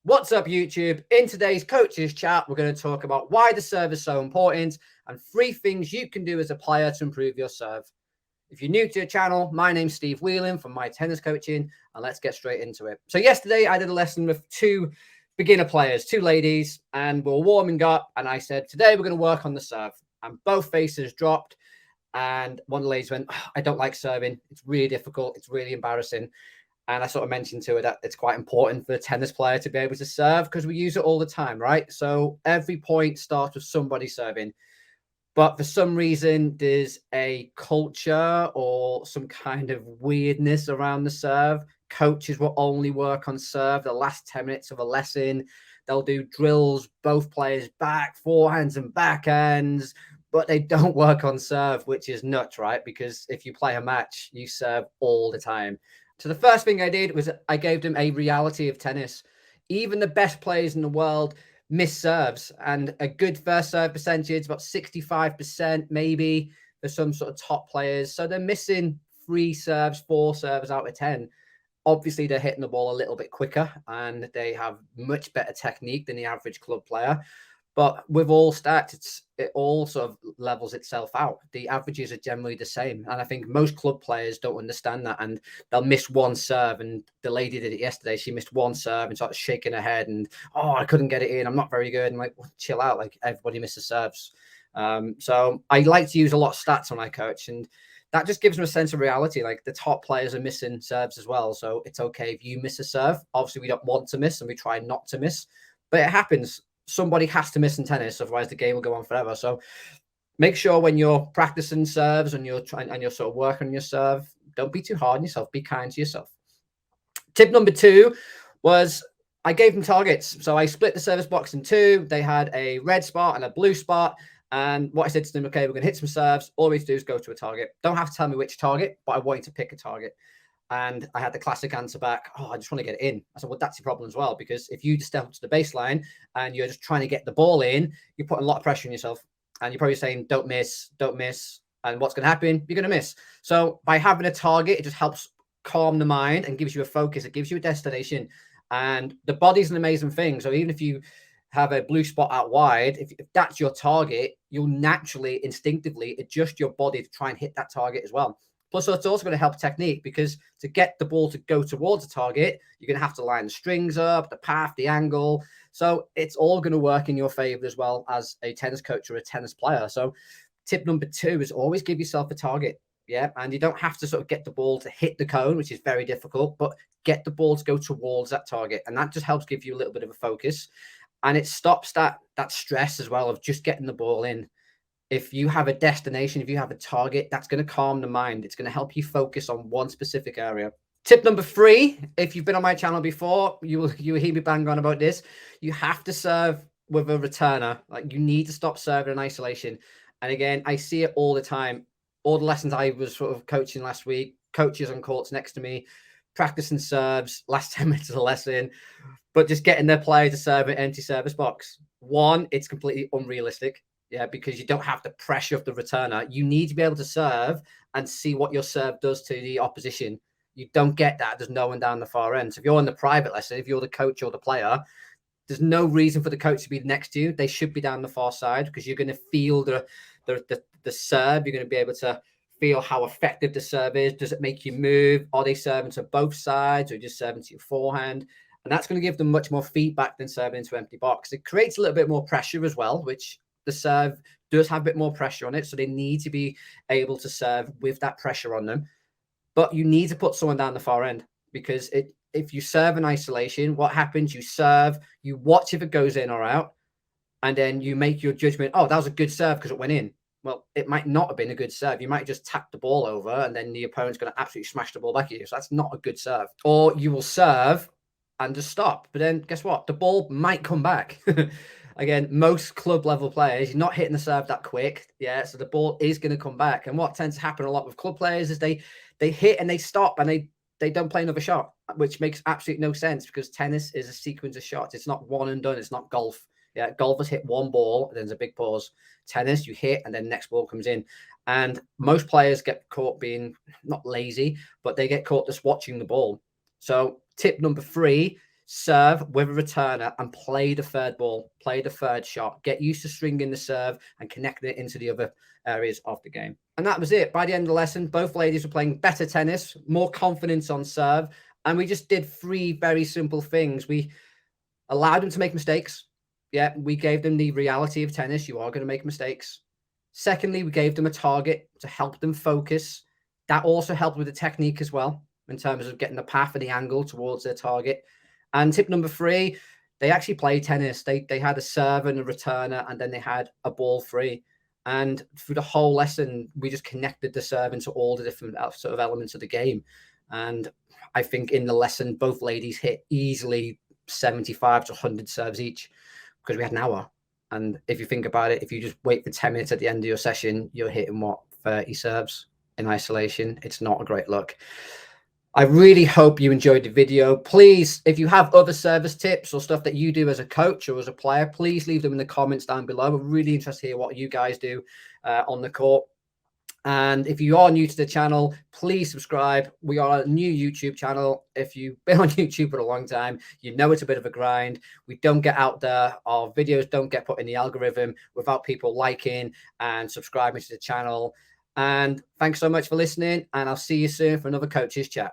What's up, YouTube? In today's coaches chat, we're going to talk about why the serve is so important and 3 things you can do as a player to improve your serve. If you're new to the channel, my name's Steve Whelan from My Tennis Coaching, and let's get straight into it. So yesterday I did a lesson with 2 beginner players, 2 ladies, and we were warming up, and I said, today we're going to work on the serve. And both faces dropped, and one of the ladies went, oh, I don't like serving. It's really difficult. It's really embarrassing. And I sort of mentioned to her that it's quite important for a tennis player to be able to serve because we use it all the time, right? So every point starts with somebody serving. But for some reason, there's a culture or some kind of weirdness around the serve. Coaches will only work on serve the last 10 minutes of a lesson. They'll do drills, both players back, forehands and backhands, but they don't work on serve, which is nuts, right? Because if you play a match, you serve all the time. So the first thing I did was I gave them a reality of tennis. Even the best players in the world miss serves, and a good first serve percentage, about 65% maybe for some sort of top players. So they're missing 3 serves, 4 serves out of 10. Obviously, they're hitting the ball a little bit quicker and they have much better technique than the average club player. But with all stats, it all sort of levels itself out. The averages are generally the same. And I think most club players don't understand that. And they'll miss one serve. And the lady did it yesterday. She missed one serve and started shaking her head. And, oh, I couldn't get it in. I'm not very good. And like, well, chill out. Like, everybody misses serves. So I like to use a lot of stats when I coach. And that just gives them a sense of reality. Like, the top players are missing serves as well. So it's okay if you miss a serve. Obviously, we don't want to miss and we try not to miss. But it happens. Somebody has to miss in tennis, otherwise the game will go on forever. So make sure when you're practicing serves and you're sort of working on your serve, don't be too hard on yourself. Be kind to yourself. Tip number 2 was I gave them targets. So I split the service box in 2. They had a red spot and a blue spot. And what I said to them, okay, we're going to hit some serves. All we have to do is go to a target. Don't have to tell me which target, but I want you to pick a target. And I had the classic answer back, oh, I just want to get it in. I said, well, that's your problem as well, because if you just step up to the baseline and you're just trying to get the ball in, you're putting a lot of pressure on yourself. And you're probably saying, don't miss, don't miss. And what's going to happen? You're going to miss. So by having a target, it just helps calm the mind and gives you a focus. It gives you a destination. And the body's an amazing thing. So even if you have a blue spot out wide, if that's your target, you'll naturally, instinctively adjust your body to try and hit that target as well. Plus, it's also going to help technique, because to get the ball to go towards a target, you're going to have to line the strings up, the path, the angle. So it's all going to work in your favor as well as a tennis coach or a tennis player. So tip number 2 is always give yourself a target. Yeah. And you don't have to sort of get the ball to hit the cone, which is very difficult, but get the ball to go towards that target. And that just helps give you a little bit of a focus. And it stops that stress as well of just getting the ball in. If you have a destination, if you have a target, that's going to calm the mind. It's going to help you focus on one specific area. Tip number 3, if you've been on my channel before, you will hear me bang on about this. You have to serve with a returner. Like, you need to stop serving in isolation. And again, I see it all the time. All the lessons I was sort of coaching last week, coaches on courts next to me, practicing serves, last 10 minutes of the lesson, but just getting their player to serve an empty service box. One, it's completely unrealistic. Yeah, because you don't have the pressure of the returner. You need to be able to serve and see what your serve does to the opposition. You don't get that. There's no one down the far end. So if you're in the private lesson, if you're the coach or the player, there's no reason for the coach to be next to you. They should be down the far side, because you're going to feel the serve. You're going to be able to feel how effective the serve is. Does it make you move? Are they serving to both sides, or just serving to your forehand? And that's going to give them much more feedback than serving into empty box. It creates a little bit more pressure as well, which the serve does have a bit more pressure on it. So they need to be able to serve with that pressure on them. But you need to put someone down the far end, because if you serve in isolation, what happens? You serve, you watch if it goes in or out, and then you make your judgment. Oh, that was a good serve because it went in. Well, it might not have been a good serve. You might just tap the ball over, and then the opponent's going to absolutely smash the ball back at you. So that's not a good serve. Or you will serve and just stop. But then guess what? The ball might come back. Again, most club level players, you're not hitting the serve that quick. Yeah, so the ball is going to come back. And what tends to happen a lot with club players is they hit and they stop and they don't play another shot, which makes absolutely no sense, because tennis is a sequence of shots. It's not one and done. It's not golf. Yeah, golfers hit one ball, and then there's a big pause. Tennis, you hit and then next ball comes in. And most players get caught being not lazy, but they get caught just watching the ball. So tip number 3, serve with a returner and play the third ball, play the third shot, get used to stringing the serve and connecting it into the other areas of the game. And that was it. By the end of the lesson, both ladies were playing better tennis, more confidence on serve. And we just did 3 very simple things. We allowed them to make mistakes. Yeah, we gave them the reality of tennis. You are going to make mistakes. Secondly, we gave them a target to help them focus. That also helped with the technique as well, in terms of getting the path and the angle towards their target. And tip number 3, they actually played tennis. They had a serve and a returner, and then they had a ball free. And through the whole lesson, we just connected the serve into all the different sort of elements of the game. And I think in the lesson, both ladies hit easily 75 to 100 serves each, because we had an hour. And if you think about it, if you just wait for 10 minutes at the end of your session, you're hitting, 30 serves in isolation. It's not a great look. I really hope you enjoyed the video. Please, if you have other service tips or stuff that you do as a coach or as a player, please leave them in the comments down below. I'm really interested to hear what you guys do on the court. And if you are new to the channel, please subscribe. We are a new YouTube channel. If you've been on YouTube for a long time, you know it's a bit of a grind. We don't get out there. Our videos don't get put in the algorithm without people liking and subscribing to the channel. And thanks so much for listening. And I'll see you soon for another Coach's Chat.